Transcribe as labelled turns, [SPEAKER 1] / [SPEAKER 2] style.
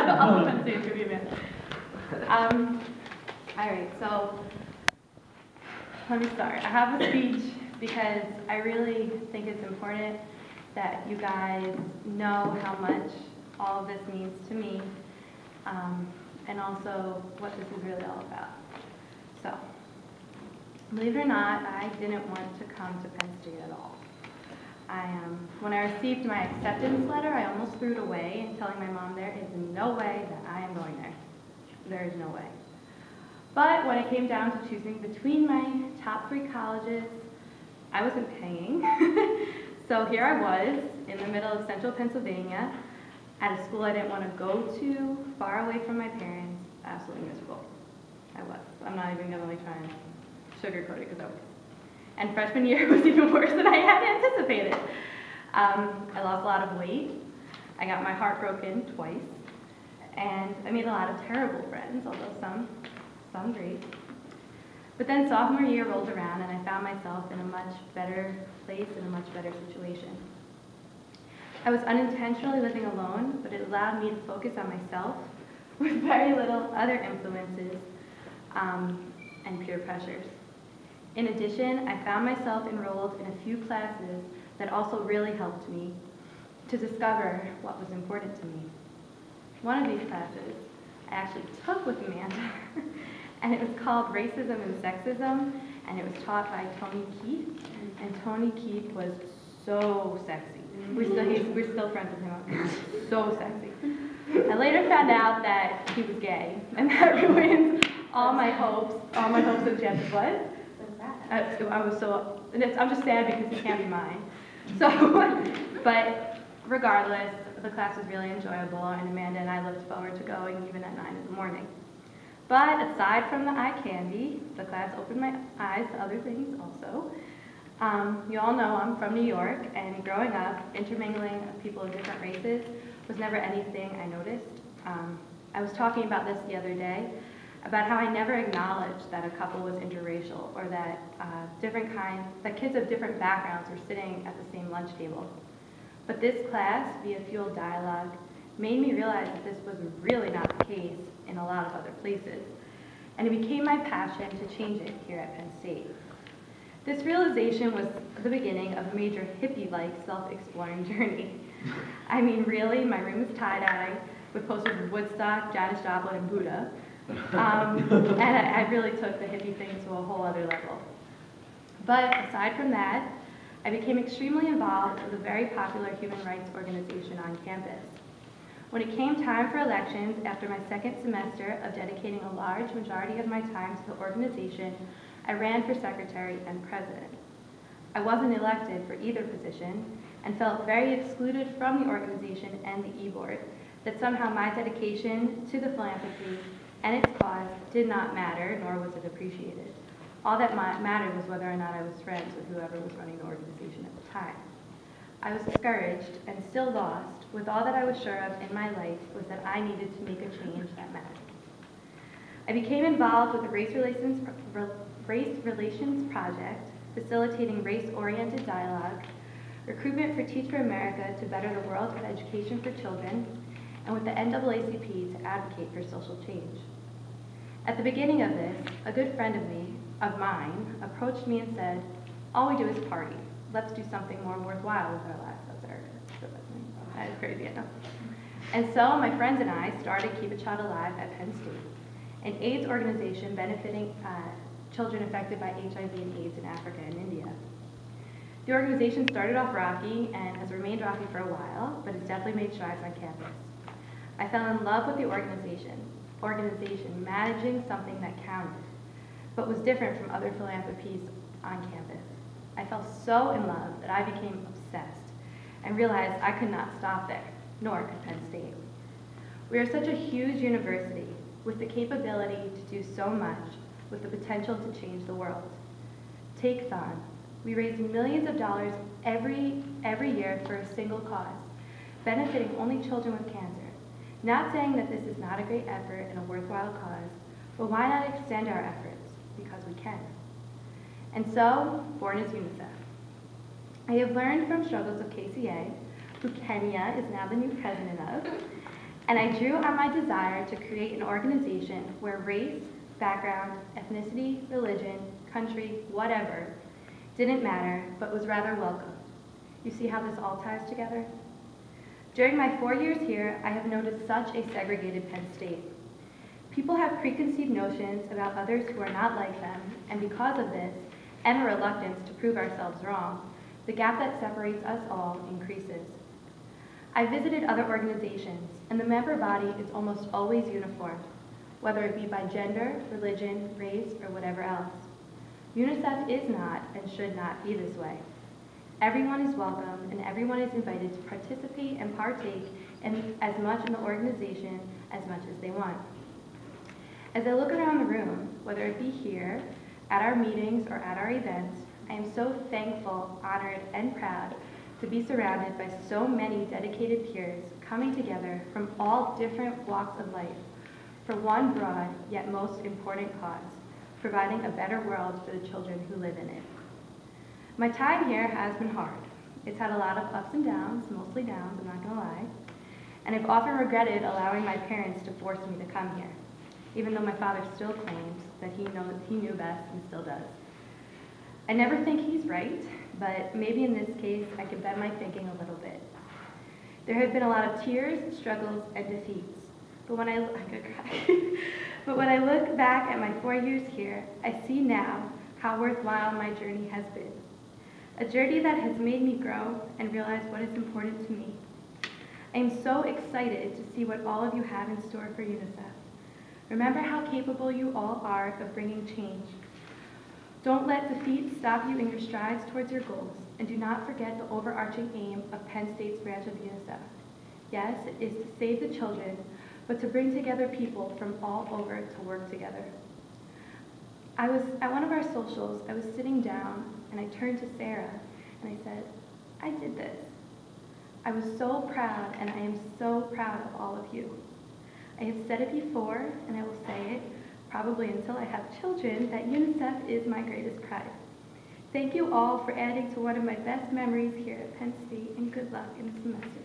[SPEAKER 1] All of Penn State's gonna be a man. All right, so let me start. I have a speech because I really think it's important that you guys know how much all of this means to me, and also what this is really all about. So, believe it or not, I didn't want to come to Penn State at all. When I received my acceptance letter, I almost threw it away and telling my mom there is no way that I am going there. There is no way. But when it came down to choosing between my top 3 colleges, I wasn't paying. So here I was in the middle of central Pennsylvania at a school I didn't want to go to, far away from my parents, absolutely miserable. I was. I'm not even going to try and sugarcoat it because I was. And freshman year was even worse than I had anticipated. I lost a lot of weight. I got my heart broken twice. And I made a lot of terrible friends, although some great. But then sophomore year rolled around and I found myself in a much better place, in a much better situation. I was unintentionally living alone, but it allowed me to focus on myself with very little other influences and peer pressures. In addition, I found myself enrolled in a few classes that also really helped me to discover what was important to me. One of these classes I actually took with Amanda, and it was called Racism and Sexism, and it was taught by Tony Keith, and Tony Keith was so sexy. We're still friends with him. So sexy. I later found out that he was gay, and that ruined all my hopes of Jeff's blood. I'm just sad because he can't be mine. So, but regardless, the class was really enjoyable, and Amanda and I looked forward to going even at 9 in the morning. But aside from the eye candy, the class opened my eyes to other things also. You all know I'm from New York, and growing up, intermingling of people of different races was never anything I noticed. I was talking about this the other day, about how I never acknowledged that a couple was interracial, or that that kids of different backgrounds were sitting at the same lunch table. But this class, via Fueled Dialogue, made me realize that this was really not the case in a lot of other places. And it became my passion to change it here at Penn State. This realization was the beginning of a major hippie-like self-exploring journey. I mean, really, my room is tie-dye with posters of Woodstock, Janis Joplin, and Buddha. And I really took the hippie thing to a whole other level. But aside from that, I became extremely involved with a very popular human rights organization on campus. When it came time for elections, after my second semester of dedicating a large majority of my time to the organization, I ran for secretary and president. I wasn't elected for either position and felt very excluded from the organization and the e-board, that somehow my dedication to the philanthropy and its cause did not matter, nor was it appreciated. All that mattered was whether or not I was friends with whoever was running the organization at the time. I was discouraged and still lost, with all that I was sure of in my life was that I needed to make a change that mattered. I became involved with the Race Relations Project, facilitating race-oriented dialogue, recruitment for Teach for America to better the world of education for children, and with the NAACP to advocate for social change. At the beginning of this, a good friend of mine approached me and said, "All we do is party. Let's do something more worthwhile with our lives." That's Erica. That is crazy, I know. And so my friends and I started Keep a Child Alive at Penn State, an AIDS organization benefiting children affected by HIV and AIDS in Africa and India. The organization started off rocky and has remained rocky for a while, but has definitely made strides on campus. I fell in love with the organization managing something that counted, but was different from other philanthropies on campus. I fell so in love that I became obsessed and realized I could not stop there, nor could Penn State. We are such a huge university with the capability to do so much, with the potential to change the world. Take Thon. We raise millions of dollars every year for a single cause, benefiting only children with cancer. Not saying that this is not a great effort and a worthwhile cause, but why not extend our efforts? Because we can. And so, born is UNICEF. I have learned from struggles of KCA, who Kenya is now the new president of, And I drew on my desire to create an organization where race, background, ethnicity, religion, country, whatever, didn't matter, but was rather welcome. You see how this all ties together? During my 4 years here, I have noticed such a segregated Penn State. People have preconceived notions about others who are not like them, and because of this, and a reluctance to prove ourselves wrong, the gap that separates us all increases. I visited other organizations, and the member body is almost always uniformed, whether it be by gender, religion, race, or whatever else. UNICEF is not and should not be this way. Everyone is welcome, and everyone is invited to participate and partake in as much in the organization as much as they want. As I look around the room, whether it be here, at our meetings, or at our events, I am so thankful, honored, and proud to be surrounded by so many dedicated peers coming together from all different walks of life for one broad yet most important cause, providing a better world for the children who live in it. My time here has been hard. It's had a lot of ups and downs, mostly downs, I'm not gonna lie, and I've often regretted allowing my parents to force me to come here, even though my father still claims that he knew best and still does. I never think he's right, but maybe in this case, I could bend my thinking a little bit. There have been a lot of tears, struggles, and defeats. But when I could cry. But when I look back at my 4 years here, I see now how worthwhile my journey has been. A journey that has made me grow and realize what is important to me. I am so excited to see what all of you have in store for UNICEF. Remember how capable you all are of bringing change. Don't let defeat stop you in your strides towards your goals, and do not forget the overarching aim of Penn State's branch of UNICEF. Yes, it is to save the children, but to bring together people from all over to work together. At one of our socials, I was sitting down, and I turned to Sarah, and I said, I did this. I was so proud, and I am so proud of all of you. I have said it before, and I will say it, probably until I have children, that UNICEF is my greatest pride. Thank you all for adding to one of my best memories here at Penn State, and good luck in the semester.